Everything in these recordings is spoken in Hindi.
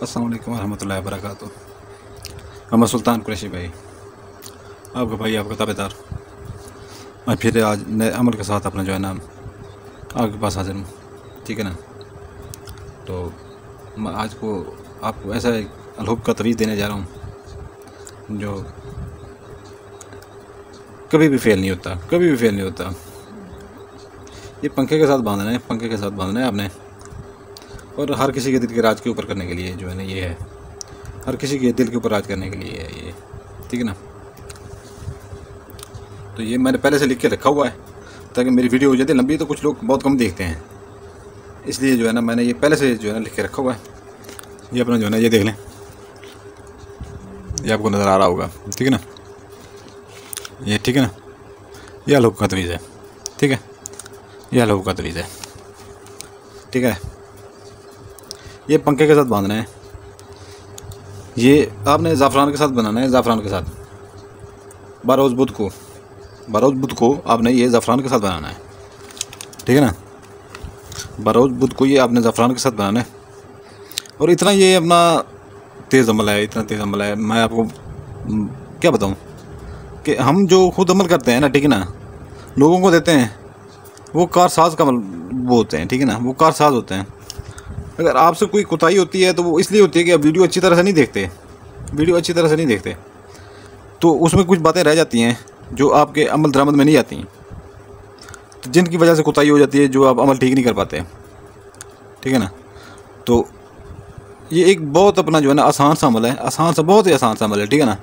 अस्सलाम वालेकुम रहमतुल्लाहि व बरकातुहू। मोहम्मद सुल्तान कुरैशी भाई, आपका भाई, आपका ताबेदार, मैं फिर आज नए अमल के साथ अपना जो है ना आपके पास हाजिर हूँ। ठीक है ना। तो मैं आज को आपको ऐसा एक अलहुब का तवीज़ देने जा रहा हूँ जो कभी भी फेल नहीं होता, कभी भी फेल नहीं होता। ये पंखे के साथ बांधना है, पंखे के साथ बांधना है आपने, और हर किसी के दिल के राज के ऊपर करने के लिए जो है ना ये है, हर किसी के दिल के ऊपर राज करने के लिए है ये। ठीक है ना। तो ये मैंने पहले से लिख के रखा हुआ है ताकि मेरी वीडियो हो जाती है लंबी, तो कुछ लोग बहुत कम देखते हैं, इसलिए जो है ना मैंने ये पहले से जो है ना लिख के रखा हुआ है। ये अपना जो है ना ये देख लें, ये आपको नज़र आ रहा होगा। ठीक है ना। ये ठीक है ना, यह अलहुब का तवीज़ है। ठीक है, यह अलहुब का तवीज़ है। ठीक है। ये पंखे के साथ बांधना है, ये आपने ज़ाफ़रान के साथ बनाना है, ज़ाफ़रान के साथ। बारोज़ बुध को आपने ये ज़ाफ़रान के साथ बनाना है। ठीक है ना। बारोज़ बुध को ये आपने ज़ाफ़रान के साथ बनाना है। और इतना ये अपना तेज़ अमल है, इतना तेज़ अमल है, मैं आपको क्या बताऊं कि हम जो खुद अमल करते हैं ना, ठीक है ना, लोगों को देते हैं, वो कारसाज का वो होते हैं। ठीक है ना, वो कारसाज होते हैं। अगर आपसे कोई कोताही होती है तो वो इसलिए होती है कि आप वीडियो अच्छी तरह से नहीं देखते, वीडियो अच्छी तरह से नहीं देखते, तो उसमें कुछ बातें रह जाती हैं जो आपके अमल दरामद में नहीं आती, तो जिनकी वजह से कोताही हो जाती है, जो आप अमल ठीक नहीं कर पाते। ठीक है ना। तो ये एक बहुत अपना जो है ना आसान सा अमल है, आसान सा, बहुत ही आसान सा अमल है। ठीक है ना।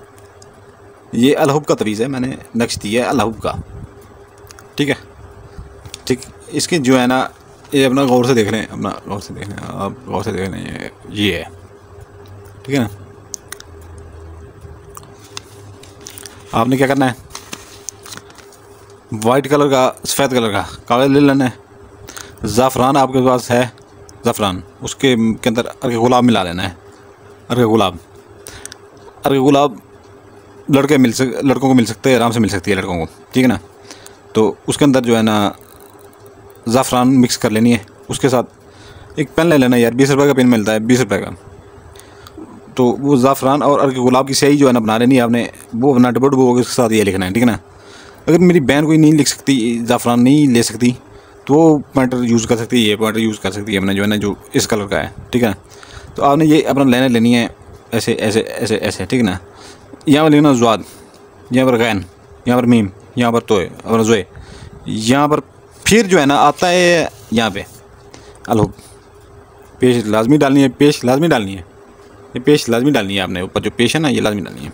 ये अलहुब का तवीज़ है, मैंने नक्श दिया है अलहुब का। ठीक है। ठीक, इसके जो है ना ये अपना गौर से देख लें, अपना गौर से देख लें, आप गौर से देख लें, ये है। ठीक है ना। आपने क्या करना है, वाइट कलर का, सफ़ेद कलर का कागज़ ले लेना है। ज़ाफ़रान आपके पास है, ज़ाफ़रान, उसके के अंदर अर्क गुलाब मिला लेना है। अर्क गुलाब, अर्क गुलाब लड़कों को मिल सकते हैं, आराम से मिल सकती है लड़कों को। ठीक है ना। तो उसके अंदर जो है ना ज़ाफ़रान मिक्स कर लेनी है। उसके साथ एक पेन ले लेना यार, 20 रुपये का पेन मिलता है, 20 रुपये का। तो वो ज़ाफ़रान और अर्क गुलाब की स्याही जो है ना बना लेनी है आपने, वो अपना डब्बो डब्बो उसके साथ ये लिखना है। ठीक है ना। अगर मेरी बहन कोई नहीं लिख सकती, ज़ाफ़रान नहीं ले सकती, तो वो पॉइंटर यूज़ कर सकती है, ये पॉइंटर यूज़ कर सकती है अपना जो है ना, जो इस कलर का है। ठीक है ना। तो आपने ये अपना लाइनें लेनी है, ऐसे ऐसे ऐसे ऐसे। ठीक है ना। यहाँ पर लिखना ज़्वाद, यहाँ पर गैन, यहाँ पर मीम, यहाँ पर तोय और ज़ोए, यहाँ पर फिर जो है ना आता है यहाँ पे अलहुब। पेश लाजमी डालनी है, पेश लाजमी डालनी है, ये पेश लाजमी डालनी है आपने, ऊपर जो पेश है ना ये लाजमी डालनी है।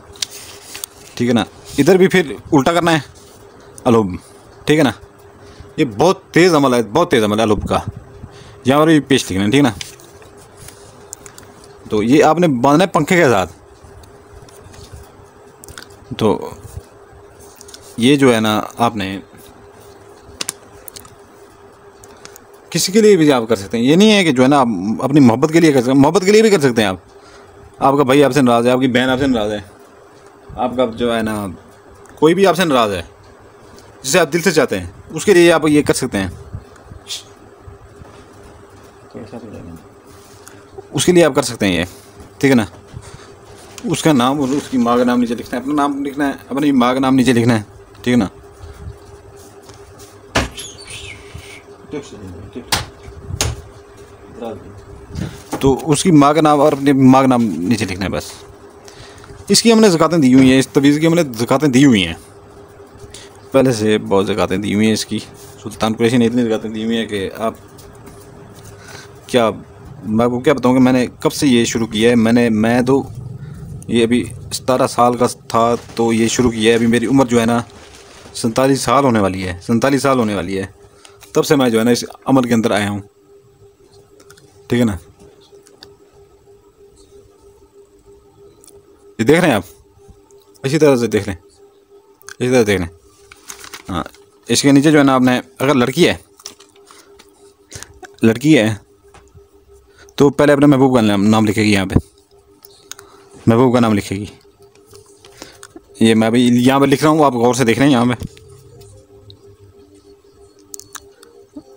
ठीक है ना। इधर भी फिर उल्टा करना है अलहुब। ठीक है ना। ये बहुत तेज़ अमल है, बहुत तेज़ अमल है अलहुब का। यहाँ पर भी पेश लिखना है। ठीक है ना। तो ये आपने बांधना है पंखे के साथ। तो ये जो है ना आपने किसी के लिए भी आप कर सकते हैं, ये नहीं है कि जो है ना आप अपनी मोहब्बत के लिए कर सकते हैं, मोहब्बत के लिए भी कर सकते हैं आप। आपका भाई आपसे नाराज़ है, आपकी बहन आपसे नाराज़ है, आपका जो है ना कोई भी आपसे नाराज़ है, जिसे आप दिल से चाहते हैं, उसके लिए आप ये कर सकते हैं। उसके लिए आप कर सकते हैं ये। ठीक है ना। उसका नाम और उसकी माँ का नाम नीचे लिखना है, अपना नाम लिखना है, अपनी माँ का नाम नीचे लिखना है। ठीक है ना। तो उसकी माँ का नाम और अपनी माँ का नाम नीचे लिखना है बस। इसकी हमने ज़कातें दी हुई हैं, इस तवीज़ की हमने ज़कातें दी हुई हैं, पहले से बहुत ज़कातें दी हुई हैं इसकी। सुल्तान कुरैशी ने इतनी ज़कातें दी हुई हैं कि आप क्या, मैं आपको क्या बताऊँ कि मैंने कब से ये शुरू किया है। मैं तो ये अभी 17 साल का था तो ये शुरू किया है। अभी मेरी उम्र जो है ना 47 साल होने वाली है, 47 साल होने वाली है, तब से मैं जो है ना इस अमल के अंदर आया हूँ। ठीक है ना। ये देख रहे हैं आप, इसी तरह से देख लें, इसी तरह देख लें। हाँ, इसके नीचे जो है ना आपने, अगर लड़की है तो पहले अपने महबूब का नाम लिखेगी, यहाँ पे महबूब का नाम लिखेगी। ये मैं भी यहाँ पे लिख रहा हूँ, आप गौर से देख रहे हैं। यहाँ पे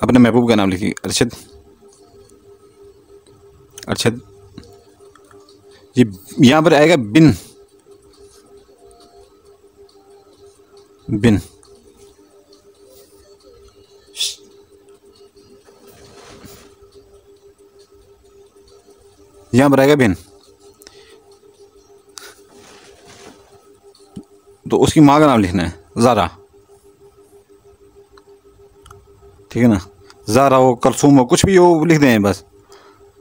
अपने महबूब का नाम लिखेगी, अरशद, अरशद ये यहाँ पर आएगा बिन, बिन, यहाँ पर आएगा बिन। तो उसकी माँ का नाम लिखना है ज़ारा, ठीक है ना। ज़ारा हो, कलसूम हो, कुछ भी हो लिख दें बस।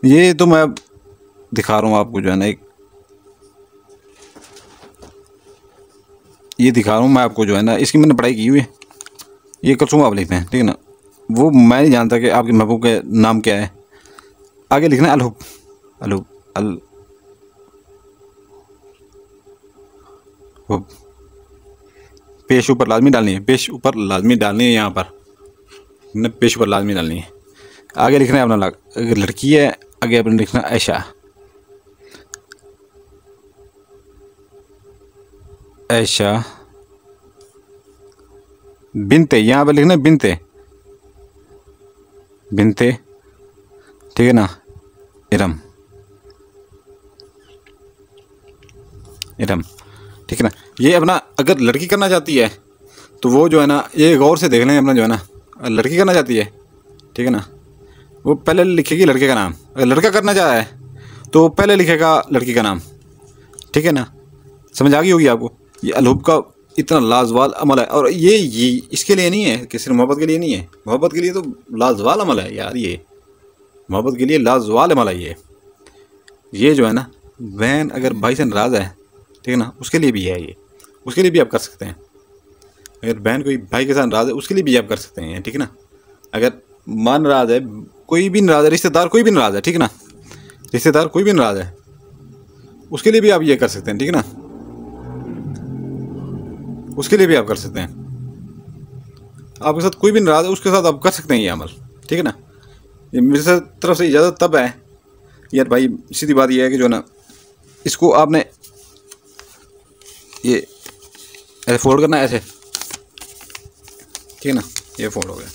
ये तो मैं दिखा रहा हूँ आपको जो है ना, एक ये दिखा रहा हूँ मैं आपको जो है ना, इसकी मैंने पढ़ाई की हुई है। ये कलसूम आप लिखते हैं, ठीक है ना। वो मैं नहीं जानता कि आपके महबूब का नाम क्या है। आगे लिखना है अलहुब, अलहुब, अल हुब। पेश ऊपर लाजमी डालनी है, पेश ऊपर लाजमी डालनी है, यहाँ पर न पेश ऊपर लाजमी डालनी है। आगे लिखना है अपना, अगर लड़की है आगे अपने लिखना ऐशा, ऐशा बिनते, यहाँ पर लिखना है बिनते, बिनते, ठीक है ना। इरम, इरम, ठीक है ना। ये अपना अगर लड़की करना चाहती है तो वो जो है ना, ये गौर से देख लें अपना जो है ना, लड़की करना चाहती है, ठीक है ना, वो पहले लिखेगी लड़के का नाम। अगर लड़का करना चाह रहा है तो पहले लिखेगा लड़की का नाम, ठीक है ना। समझ आ गई होगी आपको। ये अलहुब का इतना लाजवाल अमल है, और ये इसके लिए नहीं है कि सिर्फ मोहब्बत के लिए नहीं है, मोहब्बत के लिए तो लाजवाल अमल है यार, ये मोहब्बत के लिए लाजवाल अमल है। ये जो है ना, बहन अगर भाई से नाराज़ है, ठीक है ना, उसके लिए भी है ये, उसके लिए भी आप कर सकते हैं। अगर बहन कोई भाई के साथ नाराज़ है उसके लिए भी आप कर सकते हैं, ठीक है ना। अगर माँ नाराज़ है, कोई भी नाराज़ है, रिश्तेदार कोई भी नाराज़ है, ठीक है ना, रिश्तेदार कोई भी नाराज़ है उसके लिए भी आप ये कर सकते हैं, ठीक है ना, उसके लिए भी आप कर सकते हैं। आपके साथ कोई भी नाराज़ है उसके साथ आप कर सकते हैं ये अमल, ठीक है ना। ये मेरी तरफ से इजाज़त तब है यार भाई, सीधी बात ये है कि जो ना, इसको आपने ये ऐसे फोल्ड करना है, ऐसे, ठीक है ना। ये फोल्ड हो गया,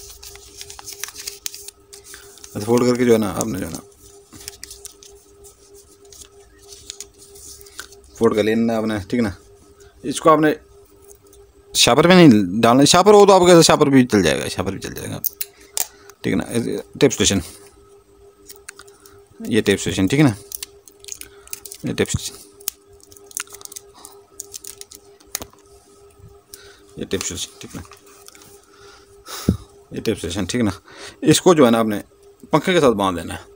ऐसे फोल्ड करके जो है ना आपने जो है ना फोल्ड कर लेना आपने, ठीक है ना। इसको आपने शापर में नहीं डालना, शापर हो तो आपके शापर भी चल जाएगा, शापर भी चल जाएगा, ठीक है ना। टेप स्टेशन, ये टेप स्टेशन, ठीक है ना, ये टेप स्टेशन, ये टेप स्टेशन, ठीक है ना, ये टेप स्टेशन, ठीक है ना। इसको जो है ना आपने पंखे के साथ बांध देना है।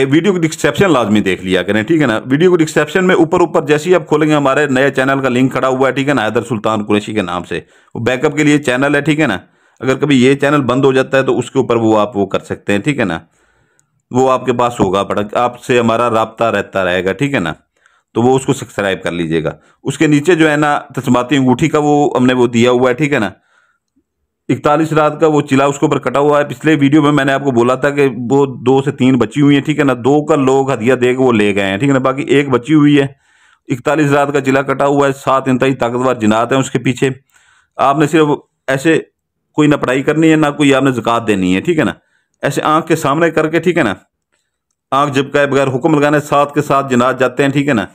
वीडियो की डिस्क्रिप्शन लाजमी देख लिया करें, ठीक है ना। वीडियो को डिस्क्रिप्शन में ऊपर ऊपर जैसे ही आप खोलेंगे हमारे नए चैनल का लिंक खड़ा हुआ है, ठीक है ना, हैदर सुल्तान कुरैशी के नाम से। वो बैकअप के लिए चैनल है, ठीक है ना। अगर कभी ये चैनल बंद हो जाता है तो उसके ऊपर वो आप वो कर सकते हैं, ठीक है ना। वो आपके पास होगा, बड़ा आपसे हमारा राब्ता रहता रहेगा, ठीक है ना। तो वो उसको सब्सक्राइब कर लीजिएगा। उसके नीचे जो है ना तस्माती अंगूठी का वो हमने वो दिया हुआ है, ठीक है ना। 41 रात का वो चिला उसके ऊपर कटा हुआ है। पिछले वीडियो में मैंने आपको बोला था कि वो 2 से 3 बची हुई है, ठीक है ना। 2 का लोग हदिया दे के वो ले गए हैं, ठीक है ना। बाकी 1 बची हुई है। 41 रात का चिला कटा हुआ है, 7 इंतहाई ताकतवर जिनात हैं उसके पीछे। आपने सिर्फ ऐसे कोई ना पढ़ाई करनी है ना कोई आपने ज़कात देनी है, ठीक है ना। ऐसे आंख के सामने करके, ठीक है ना, आंख झपकाए बगैर हुक्म लगाने 7 के 7 जिनात जाते हैं, ठीक है ना।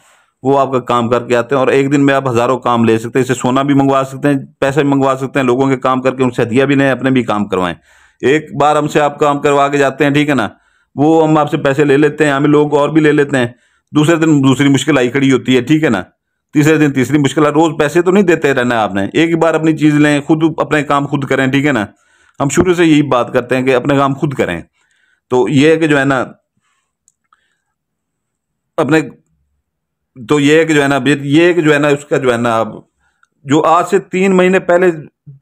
वो आपका काम करके आते हैं और एक दिन में आप हज़ारों काम ले सकते हैं। इससे सोना भी मंगवा सकते हैं, पैसे भी मंगवा सकते हैं, लोगों के काम करके उनसे हदिया भी लें, अपने भी काम करवाएं। एक बार हमसे आप काम करवा के जाते हैं, ठीक है ना, वो हम आपसे पैसे ले लेते हैं, हमें लोग और भी ले लेते हैं। दूसरे दिन दूसरी मुश्किल आई खड़ी होती है, ठीक है ना। तीसरे दिन तीसरी मुश्किल। रोज़ पैसे तो नहीं देते रहना आपने, एक ही बार अपनी चीज़ लें, खुद अपने काम खुद करें, ठीक है ना। हम शुरू से यही बात करते हैं कि अपने काम खुद करें। तो ये है कि जो है ना अपने, तो ये है कि जो है ना, ये है कि जो है ना उसका जो है ना, अब जो आज से 3 महीने पहले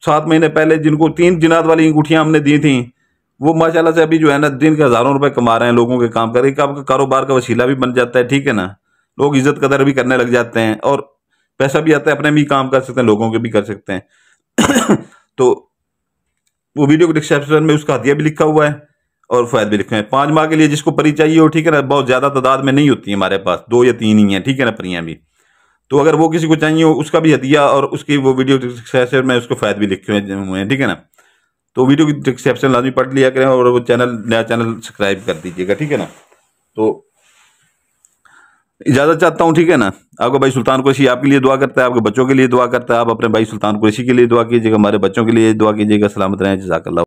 7 महीने पहले जिनको 3 जिनात वाली अंगूठियां हमने दी थी, वो माशाल्लाह से अभी जो है ना दिन के हज़ारों रुपए कमा रहे हैं, लोगों के काम करके। आपका कारोबार का वसीला भी बन जाता है, ठीक है ना। लोग इज्जत कदर भी करने लग जाते हैं और पैसा भी आता है, अपने भी काम कर सकते हैं, लोगों के भी कर सकते हैं। तो वो वीडियो को डिस्क्रिप्शन में उसका हदिया भी लिखा हुआ है और फ़ायदे भी लिखे हैं। 5 माह के लिए जिसको परी चाहिए हो, ठीक है ना, बहुत ज़्यादा तादाद में नहीं होती है हमारे पास, 2 या 3 ही हैं, ठीक है ना, परियाँ भी। तो अगर वो किसी को चाहिए हो उसका भी हदिया और उसकी वो वीडियो डिस्क्रिप्शन में उसको फ़ायदे भी लिखे हुए हैं, ठीक है ना। तो वीडियो की डिस्क्रिप्शन लाजमी पढ़ लिया करें और वो चैनल, नया चैनल सब्सक्राइब कर दीजिएगा, ठीक है ना। तो इजाजत चाहता हूँ, ठीक है ना। आपका भाई सुल्तान कुरैशी आपके लिए दुआ करता है, आपके बच्चों के लिए दुआ करता है। आप अपने भाई सुल्तान कुरैशी के लिए दुआ कीजिएगा, हमारे बच्चों के लिए दुआ कीजिएगा। सलामत रहें, जज़ाकल्लाह।